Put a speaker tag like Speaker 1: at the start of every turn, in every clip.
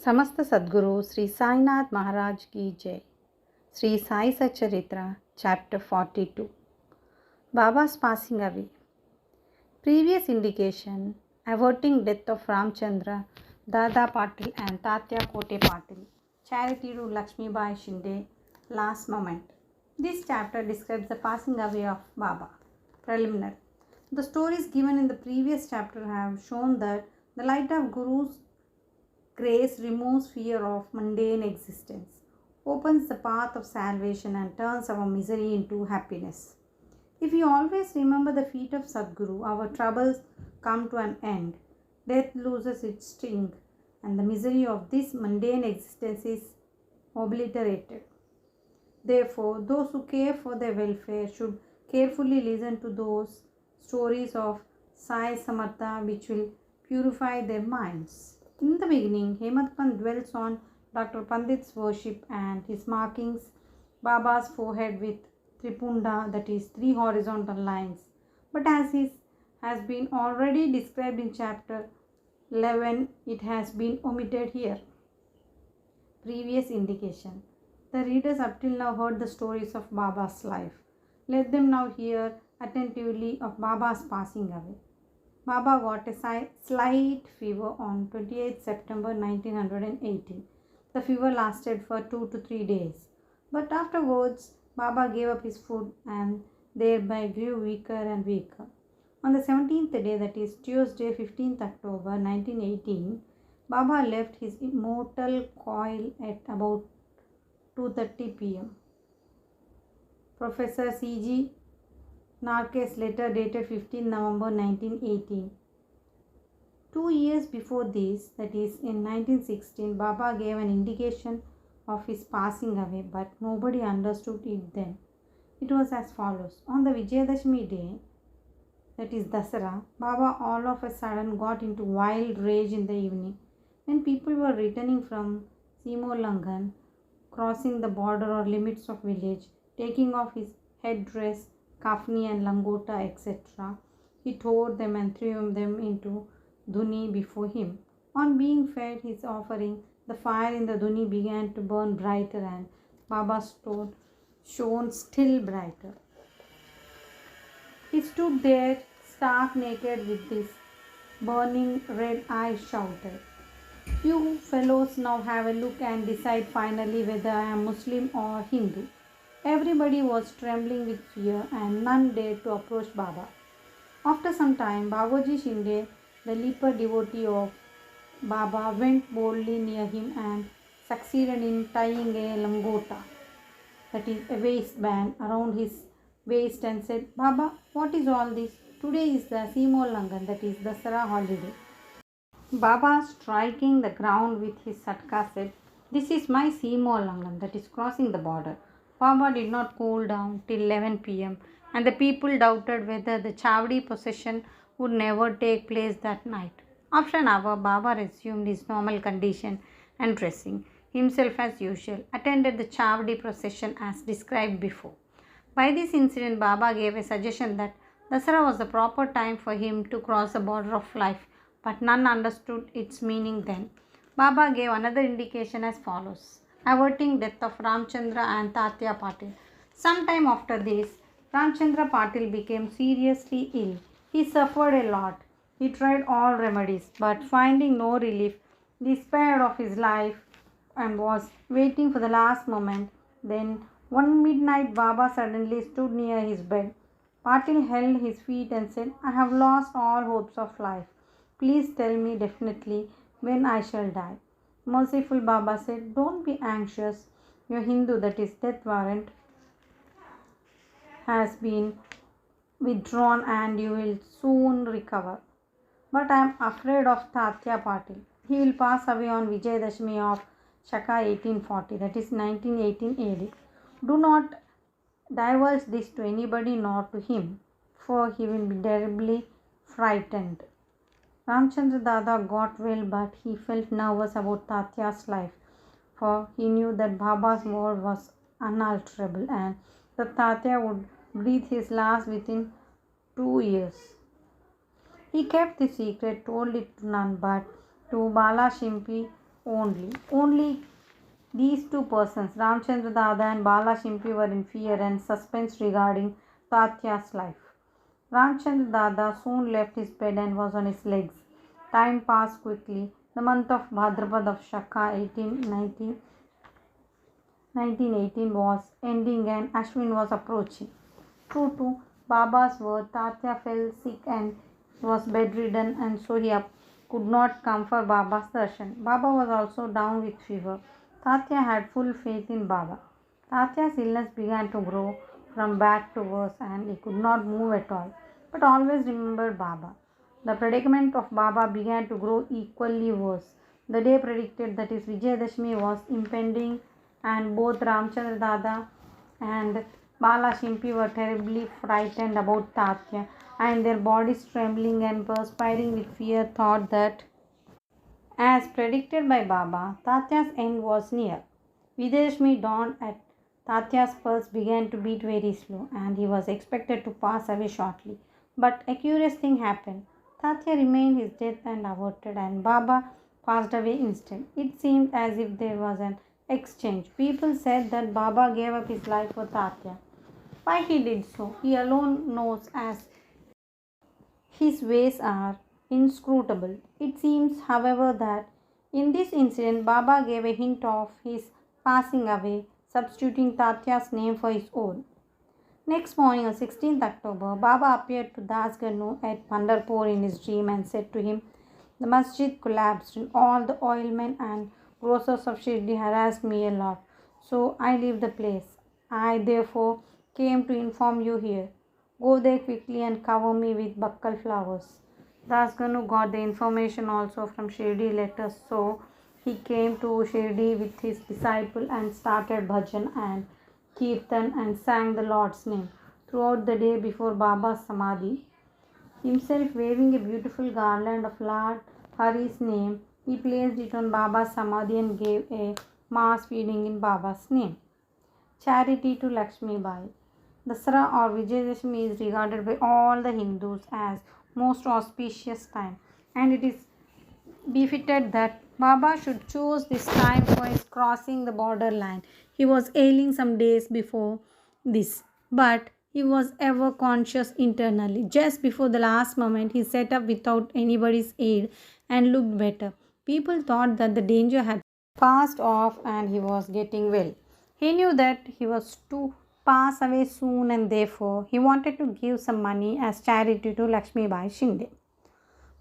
Speaker 1: समस्त सद्गुरु श्री साईनाथ महाराज की जय. Sri Sai Satcharitra, Chapter 42. Baba's passing away. Previous indication: averting death of Ramchandra, Dada Patil and Tatya Kote Patil. Charity to Lakshmi Bai Shinde. Last moment. This chapter describes the passing away of Baba. Preliminary. The stories given in the previous chapter have shown that the light of Guru's grace removes fear of mundane existence, opens the path of salvation, and turns our misery into happiness. If we always remember the feet of Sadguru, our troubles come to an end, death loses its sting, and the misery of this mundane existence is obliterated. Therefore, those who care for their welfare should carefully listen to those stories of Sai Samartha which will purify their minds. In the beginning, Hemadpant dwells on Dr. Pandit's worship and his markings Baba's forehead with Tripunda, that is, 3 horizontal lines. But as has been already described in chapter 11, it has been omitted here. Previous indication: the readers up till now heard the stories of Baba's life. Let them now hear attentively of Baba's passing away. Baba got a slight fever on 28 September 1918. The fever lasted for 2 to 3 days. But afterwards, Baba gave up his food and thereby grew weaker and weaker. On the 17th day, that is Tuesday 15th October 1918, Baba left his immortal coil at about 2:30 p.m. Professor C.G. Narke's letter dated 15 November 1918. 2 years before this, that is in 1916, Baba gave an indication of his passing away, but nobody understood it then. It was as follows. On the Vijayadashmi day, that is Dasara, Baba all of a sudden got into wild rage in the evening. When people were returning from Simolangan, crossing the border or limits of village, taking off his headdress, kafni and langota, etc., he tore them and threw them into dhuni before him. On being fed his offering, the fire in the dhuni began to burn brighter and Baba's stone shone still brighter. He stood there stark naked with his burning red eyes, shouted, "You fellows now have a look and decide finally whether I am Muslim or Hindu." Everybody was trembling with fear and none dared to approach Baba. After some time, Babaji Shinde, the leper devotee of Baba, went boldly near him and succeeded in tying a langota, that is a waistband, around his waist and said, "Baba, what is all this? Today is the Simolangan, that is Dasara holiday." Baba, striking the ground with his satka, said, "This is my Simolangan, that is crossing the border." Baba did not cool down till 11 p.m. and the people doubted whether the Chavdi procession would never take place that night. After an hour, Baba resumed his normal condition and dressing himself as usual, attended the Chavdi procession as described before. By this incident, Baba gave a suggestion that Dasara was the proper time for him to cross the border of life, but none understood its meaning then. Baba gave another indication as follows: averting death of Ramchandra and Tatya Patil. Sometime after this, Ramchandra Patil became seriously ill. He suffered a lot. He tried all remedies, but finding no relief, despaired of his life and was waiting for the last moment. Then, one midnight, Baba suddenly stood near his bed. Patil held his feet and said, "I have lost all hopes of life. Please tell me definitely when I shall die." Merciful Baba said, "Don't be anxious. Your Hindu, that is death warrant, has been withdrawn and you will soon recover. But I am afraid of Tatya Patil. He will pass away on Vijayadashmi of Shaka 1840, that is 1918 AD. Do not divulge this to anybody nor to him, for he will be terribly frightened." Ramchandra Dada got well, but he felt nervous about Tatya's life, for he knew that Baba's word was unalterable and that Tatya would breathe his last within 2 years. He kept the secret, told it to none but to Bala Shimpi, Only these two persons, Ramchandra Dada and Bala Shimpi, were in fear and suspense regarding Tatya's life. Ramchandra Dada soon left his bed and was on his legs. Time passed quickly. The month of Bhadrapad of Shaka 1918 was ending and Ashwin was approaching. True to Baba's word, Tatya fell sick and was bedridden, and so he could not come for Baba's darshan. Baba was also down with fever. Tatya had full faith in Baba. Tatya's illness began to grow from bad to worse and he could not move at all, but always remembered Baba. The predicament of Baba began to grow equally worse. The day predicted, that is Vijayadashmi, was impending and both Ramchandra Dada and Bala Shimpi were terribly frightened about Tatya, and their bodies trembling and perspiring with fear thought that, as predicted by Baba, Tatya's end was near. Vijayadashmi dawned at Tatya's pulse began to beat very slow and he was expected to pass away shortly. But a curious thing happened. Tatya remained his death and averted and Baba passed away instead. It seemed as if there was an exchange. People said that Baba gave up his life for Tatya. Why he did so, he alone knows, as his ways are inscrutable. It seems, however, that in this incident Baba gave a hint of his passing away, substituting Tatya's name for his own. Next morning, on 16th October, Baba appeared to Das Ganu at Pandharpur in his dream and said to him, "The masjid collapsed and all the oilmen and grocers of Shirdi harassed me a lot, so I leave the place. I therefore came to inform you here. Go there quickly and cover me with bakkal flowers." Das Ganu got the information also from Shirdi letters, so he came to Shirdi with his disciple and started bhajan and kirtan and sang the Lord's name throughout the day before Baba's samadhi. Himself waving a beautiful garland of Lord Hari's name, he placed it on Baba's samadhi and gave a mass feeding in Baba's name. Charity to Lakshmi Bai. Dasara or Vijayadashmi is regarded by all the Hindus as most auspicious time, and it is befitted that Baba should choose this time for his crossing the borderline. He was ailing some days before this, but he was ever conscious internally. Just before the last moment, he sat up without anybody's aid and looked better. People thought that the danger had passed off and he was getting well. He knew that he was to pass away soon and therefore he wanted to give some money as charity to Lakshmi Bai Shinde,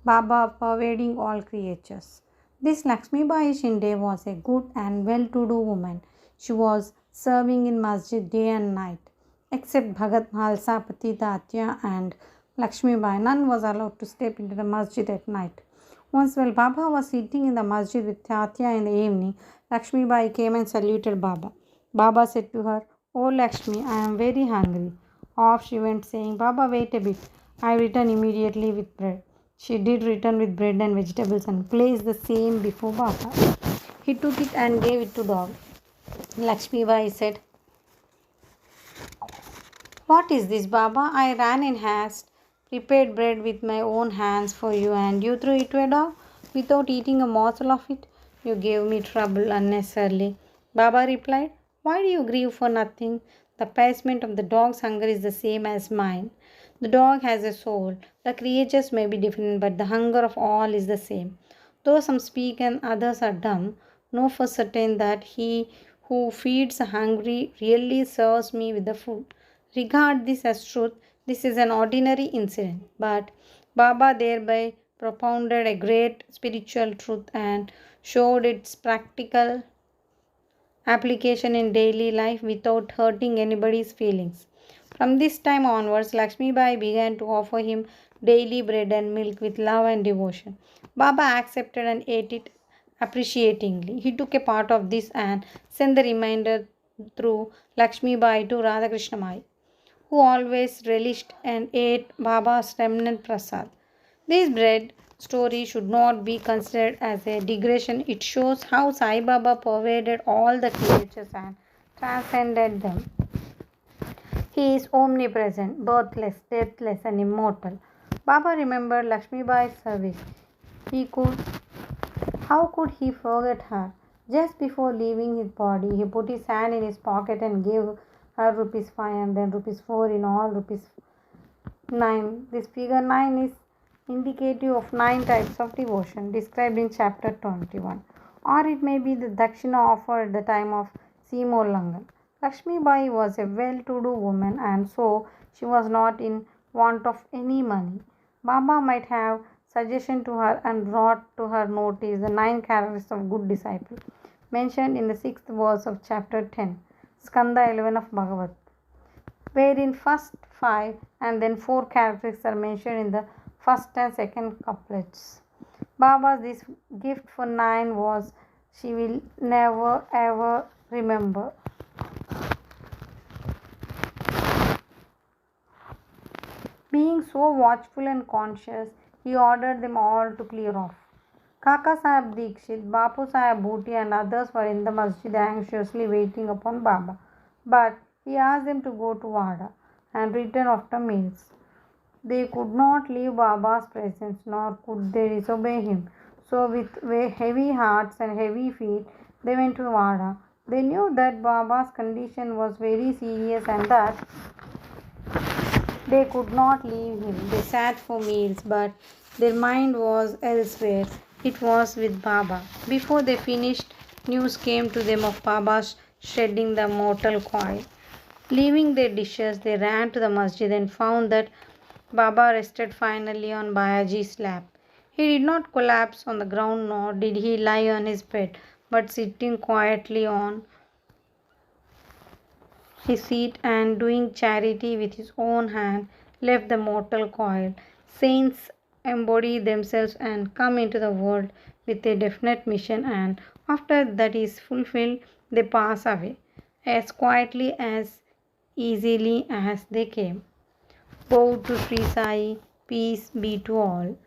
Speaker 1: Baba pervading all creatures. This Lakshmi Bai Shinde was a good and well-to-do woman. She was serving in masjid day and night. Except Bhagat Malsa, Pati Tatya and Lakshmi Bai, none was allowed to step into the masjid at night. Once while Baba was sitting in the masjid with Tatya in the evening, Lakshmi Bai came and saluted Baba. Baba said to her, "Oh Lakshmi, I am very hungry." Off she went saying, "Baba, wait a bit. I return immediately with bread." She did return with bread and vegetables and placed the same before Baba. He took it and gave it to dog. Lakshmi Bai said, "What is this, Baba? I ran in haste, prepared bread with my own hands for you, and you threw it to a dog without eating a morsel of it. You gave me trouble unnecessarily." Baba replied, "Why do you grieve for nothing? The appeasement of the dog's hunger is the same as mine. The dog has a soul. The creatures may be different, but the hunger of all is the same. Though some speak and others are dumb, know for certain that he who feeds the hungry really serves me with the food. Regard this as truth. This is an ordinary incident." But Baba thereby propounded a great spiritual truth and showed its practical application in daily life without hurting anybody's feelings. From this time onwards, Lakshmi Bai began to offer him daily bread and milk with love and devotion. Baba accepted and ate it appreciatingly. He took a part of this and sent the remainder through Lakshmi Bai to Radhakrishna Mai, who always relished and ate Baba's remnant prasad. This bread story should not be considered as a digression. It shows how Sai Baba pervaded all the creatures and transcended them. He is omnipresent, birthless, deathless, and immortal. Baba remembered Lakshmi Bai's service. He could How could he forget her? Just before leaving his body, he put his hand in his pocket and gave her rupees 5 and then rupees 4 in all rupees 9. This figure 9 is indicative of 9 types of devotion described in chapter 21. Or it may be the dakshina offered at the time of Simolangan. Lakshmi Bai was a well-to-do woman and so she was not in want of any money. Baba might have suggestion to her and brought to her notice the 9 characters of good disciple mentioned in the 6th verse of chapter 10, Skanda 11 of Bhagavad, wherein first 5 and then 4 characters are mentioned in the first and second couplets. Baba's gift for 9 was she will never ever remember. Being so watchful and conscious, he ordered them all to clear off. Kaka Sahib Dikshit, Bapu Sahib Bhuti and others were in the masjid anxiously waiting upon Baba. But he asked them to go to Wada and return after meals. They could not leave Baba's presence nor could they disobey him. So with heavy hearts and heavy feet, they went to Wada. They knew that Baba's condition was very serious and that they could not leave him. They sat for meals, but their mind was elsewhere. It was with Baba. Before they finished, news came to them of Baba's shedding the mortal coil. Leaving their dishes, they ran to the masjid and found that Baba rested finally on Bayaji's lap. He did not collapse on the ground nor did he lie on his bed, but sitting quietly on his seat and doing charity with his own hand left the mortal coil. Saints embody themselves and come into the world with a definite mission, and after that is fulfilled, they pass away as quietly, as easily as they came. Bow to Sri Sai, peace be to all.